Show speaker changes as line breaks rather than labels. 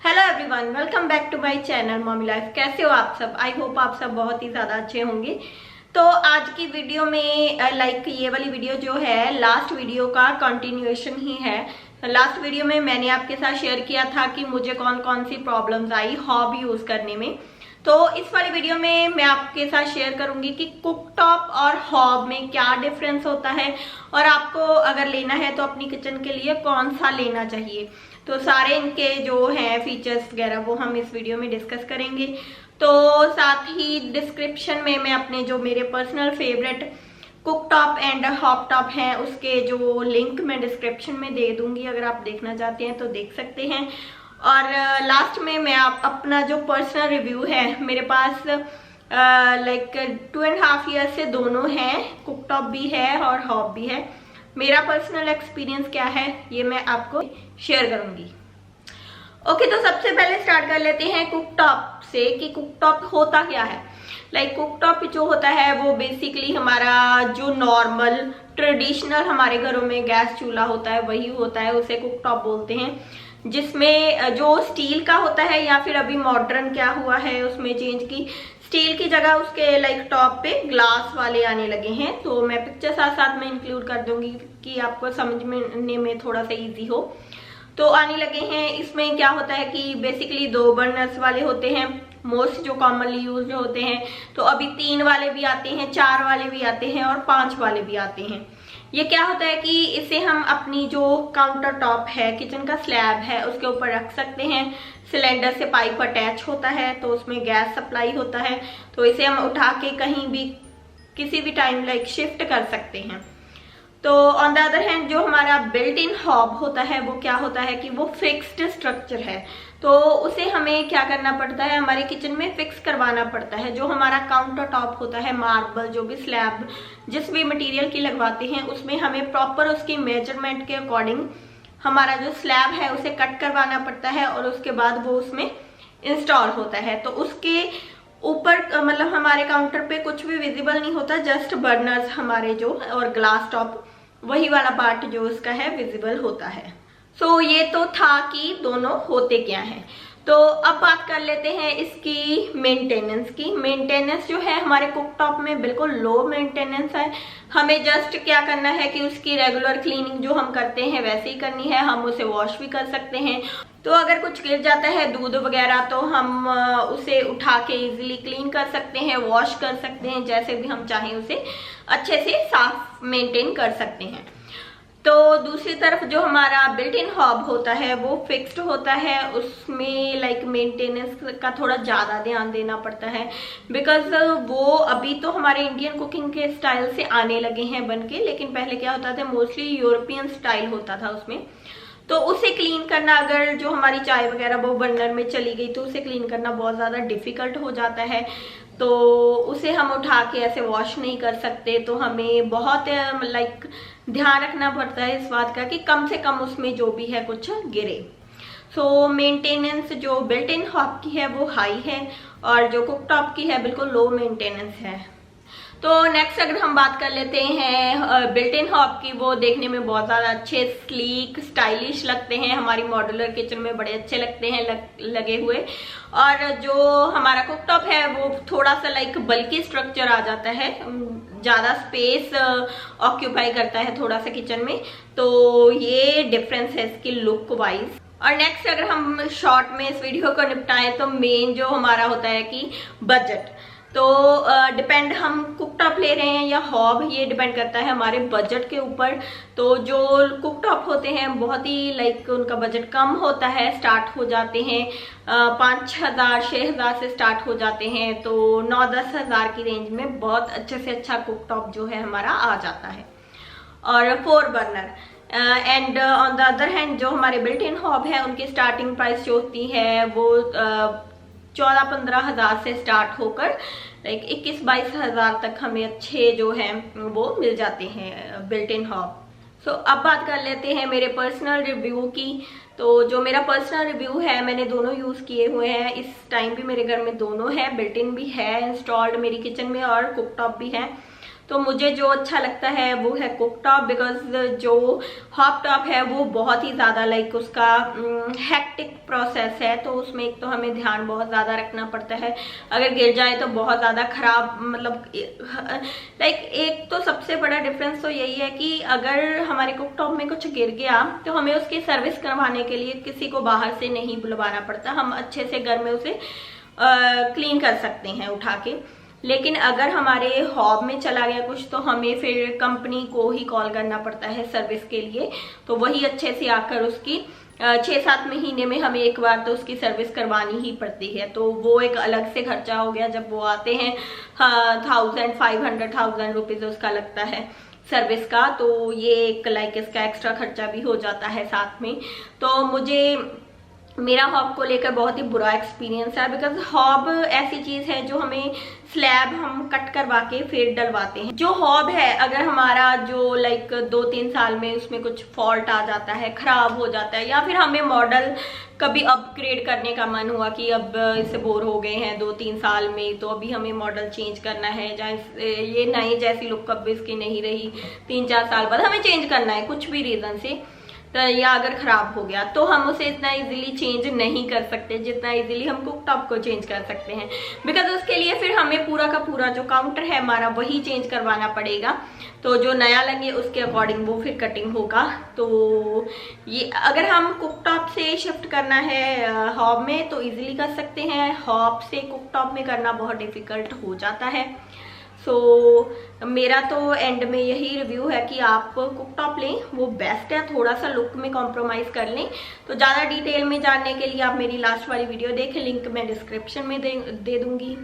Hello everyone, welcome back to my channel mommy life. कैसे हो आप सब? आई होप आप सब बहुत ही ज़्यादा अच्छे होंगे। तो आज की वीडियो में ये वाली वीडियो जो है लास्ट वीडियो का कंटिन्यूएशन ही है। लास्ट वीडियो में मैंने आपके साथ शेयर किया था कि मुझे कौन कौन सी प्रॉब्लम्स आई हॉब यूज़ करने में। तो इस वाली वीडियो में मैं आपके साथ शेयर करूंगी कि कुकटॉप और हॉब में क्या डिफरेंस होता है और आपको अगर लेना है तो अपनी किचन के लिए कौन सा लेना चाहिए। तो सारे इनके जो हैं फीचर्स वगैरह वो हम इस वीडियो में डिस्कस करेंगे। तो साथ ही डिस्क्रिप्शन में मैं अपने जो मेरे personal favourite cooktop and hob top हैं उसके जो लिंक मैं डिस्क्रिप्शन में दे दूंगी, अगर आप देखना चाहते हैं तो देख सकते हैं। और लास्ट में मैं आप अपना जो पर्सनल रिव्यू है, मेरे पास 2.5 ईयर से दोनों हैं, कुकटॉप भी है और हॉब भी है। मेरा पर्सनल एक्सपीरियंस क्या है ये मैं आपको शेयर करूंगी। ओके, तो सबसे पहले स्टार्ट कर लेते हैं कुकटॉप से कि कुकटॉप होता क्या है। कुकटॉप जो होता है वो बेसिकली हमारा जो नॉर्मल ट्रेडिशनल हमारे घरों में गैस चूल्हा होता है वही होता है, उसे कुकटॉप बोलते हैं। जिसमें जो स्टील का होता है या फिर अभी मॉडर्न क्या हुआ है उसमें चेंज की, स्टील की जगह उसके टॉप पे ग्लास वाले आने लगे हैं। तो मैं पिक्चर साथ साथ में इंक्लूड कर दूंगी कि आपको समझने में थोड़ा सा इजी हो। तो आने लगे हैं। इसमें क्या होता है कि बेसिकली 2 बर्नर्स वाले होते हैं, मोस्ट जो कॉमनली यूज होते हैं। तो अभी 3 वाले भी आते हैं, 4 वाले भी आते हैं और 5 वाले भी आते हैं। ये क्या होता है कि इसे हम अपनी जो काउंटर टॉप है, किचन का स्लैब है, उसके ऊपर रख सकते हैं। सिलेंडर से पाइप अटैच होता है तो उसमें गैस सप्लाई होता है, तो इसे हम उठा के कहीं भी किसी भी टाइम शिफ्ट कर सकते हैं। तो ऑन द अदर हैंड जो हमारा बिल्ट इन हॉब होता है वो क्या होता है कि वो फिक्स्ड स्ट्रक्चर है। तो उसे हमें क्या करना पड़ता है, हमारे किचन में फिक्स करवाना पड़ता है। जो हमारा काउंटर टॉप होता है, मार्बल जो भी स्लैब जिस भी मटेरियल की लगवाते हैं उसमें हमें प्रॉपर उसकी मेजरमेंट के अकॉर्डिंग हमारा जो स्लैब है उसे कट करवाना पड़ता है और उसके बाद वो उसमें इंस्टॉल होता है। तो उसके ऊपर हमारे काउंटर पे कुछ भी विजिबल नहीं होता, जस्ट बर्नर्स हमारे जो और ग्लास टॉप वही वाला पार्ट जो उसका है विजिबल होता है। सो ये तो था कि दोनों होते क्या हैं। तो अब बात कर लेते हैं इसकी मेंटेनेंस की। मेंटेनेंस जो है हमारे कुकटॉप में बिल्कुल लो मेंटेनेंस है। हमें जस्ट क्या करना है कि उसकी रेगुलर क्लीनिंग जो हम करते हैं वैसे ही करनी है। हम उसे वॉश भी कर सकते हैं। तो अगर कुछ गिर जाता है दूध वगैरह तो हम उसे उठा के इजीली क्लीन कर सकते हैं, वॉश कर सकते हैं, जैसे भी हम चाहें उसे अच्छे से साफ मेंटेन कर सकते हैं। तो दूसरी तरफ जो हमारा बिल्ट इन हॉब होता है वो फिक्स्ड होता है। उसमें मेंटेनेंस का थोड़ा ज़्यादा ध्यान देना पड़ता है, बिकॉज वो अभी तो हमारे इंडियन कुकिंग के स्टाइल से आने लगे हैं बन के, लेकिन पहले क्या होता था मोस्टली यूरोपियन स्टाइल होता था उसमें। तो उसे क्लीन करना, अगर जो हमारी चाय वगैरह वो बर्नर में चली गई तो उसे क्लीन करना बहुत ज़्यादा डिफिकल्ट हो जाता है। तो उसे हम उठा के ऐसे वॉश नहीं कर सकते। तो हमें बहुत ध्यान रखना पड़ता है इस बात का कि कम से कम उसमें जो भी है कुछ गिरे। सो मेंटेनेंस जो बिल्ट इन हॉब की है वो हाई है और जो कुकटॉप की है बिल्कुल लो मेंटेनेंस है। तो नेक्स्ट अगर हम बात कर लेते हैं बिल्ट इन हॉब की, वो देखने में बहुत ज़्यादा अच्छे स्लीक स्टाइलिश लगते हैं, हमारी मॉड्यूलर किचन में बड़े अच्छे लगते हैं लगे हुए। और जो हमारा कुकटॉप है वो थोड़ा सा बल्कि स्ट्रक्चर आ जाता है, ज़्यादा स्पेस ऑक्यूपाई करता है थोड़ा सा किचन में। तो ये डिफरेंस है इसकी लुक वाइज। और नेक्स्ट अगर हम शॉर्ट में इस वीडियो को निपटाएं तो मेन जो हमारा होता है कि बजट। तो डिपेंड हम कुकटॉप ले रहे हैं या हॉब, ये डिपेंड करता है हमारे बजट के ऊपर। तो जो कुकटॉप होते हैं बहुत ही उनका बजट कम होता है, स्टार्ट हो जाते हैं 5,000 6,000 से स्टार्ट हो जाते हैं। तो 9-10 हज़ार की रेंज में बहुत अच्छे से अच्छा कुकटॉप जो है हमारा आ जाता है। और 4 burner and on the other hand जो हमारे बिल्ट इन हॉब है उनकी स्टार्टिंग प्राइस जो होती है वो 14-15 हज़ार से स्टार्ट होकर 21-22 हज़ार तक हमें अच्छे जो हैं वो मिल जाते हैं बिल्ट इन हॉब। सो अब बात कर लेते हैं मेरे पर्सनल रिव्यू की। तो जो मेरा पर्सनल रिव्यू है, मैंने दोनों यूज़ किए हुए हैं। इस टाइम भी मेरे घर में दोनों है, बिल्ट इन भी है इंस्टॉल्ड मेरी किचन में और कुकटॉप भी है। तो मुझे जो अच्छा लगता है वो है कुक टॉप, बिकॉज जो हॉब टॉप है वो बहुत ही ज़्यादा लाइक उसका हेक्टिक प्रोसेस है, तो उसमें एक तो हमें ध्यान बहुत ज़्यादा रखना पड़ता है, अगर गिर जाए तो बहुत ज़्यादा खराब, मतलब लाइक एक तो सबसे बड़ा डिफरेंस तो यही है कि अगर हमारे कुक टॉप में कुछ गिर गया तो हमें उसकी सर्विस करवाने के लिए किसी को बाहर से नहीं बुलवाना पड़ता, हम अच्छे से घर में उसे क्लीन कर सकते हैं उठा के। लेकिन अगर हमारे हॉब में चला गया कुछ तो हमें फिर कंपनी को ही कॉल करना पड़ता है सर्विस के लिए, तो वही अच्छे से आकर उसकी 6-7 महीने में हमें एक बार तो उसकी सर्विस करवानी ही पड़ती है, तो वो एक अलग से खर्चा हो गया। जब वो आते हैं 1500 रुपीज उसका लगता है सर्विस का, तो ये एक लाइक इसका एक्स्ट्रा खर्चा भी हो जाता है साथ में। तो मुझे मेरा हॉब को लेकर बहुत ही बुरा एक्सपीरियंस है, बिकॉज हॉब ऐसी चीज है जो हमें स्लैब हम कट करवा के फिर डलवाते हैं। जो हॉब है अगर हमारा जो लाइक 2-3 साल में उसमें कुछ फॉल्ट आ जाता है, खराब हो जाता है, या फिर हमें मॉडल कभी अपग्रेड करने का मन हुआ कि अब इससे बोर हो गए हैं 2-3 साल में, तो अभी हमें मॉडल चेंज करना है, जैसे ये नई जैसी लुक अब इसकी नहीं रही, 3-4 साल बाद हमें चेंज करना है कुछ भी रीजन से, तो या अगर खराब हो गया तो हम उसे इतना इजीली चेंज नहीं कर सकते जितना इजीली हम कुक टॉप को चेंज कर सकते हैं, बिकॉज उसके लिए फिर हमें पूरा का पूरा जो काउंटर है हमारा वही चेंज करवाना पड़ेगा, तो जो नया लगे उसके अकॉर्डिंग वो फिर कटिंग होगा। तो ये अगर हम कुक टॉप से शिफ्ट करना है हॉब में तो इजीली कर सकते हैं, हॉब से कुक टॉप में करना बहुत डिफिकल्ट हो जाता है। मेरा तो एंड में यही रिव्यू है कि आप कुक टॉप लें, वो बेस्ट है, थोड़ा सा लुक में कॉम्प्रोमाइज़ कर लें। तो ज़्यादा डिटेल में जानने के लिए आप मेरी लास्ट वाली वीडियो देखें, लिंक मैं डिस्क्रिप्शन में दे दूंगी।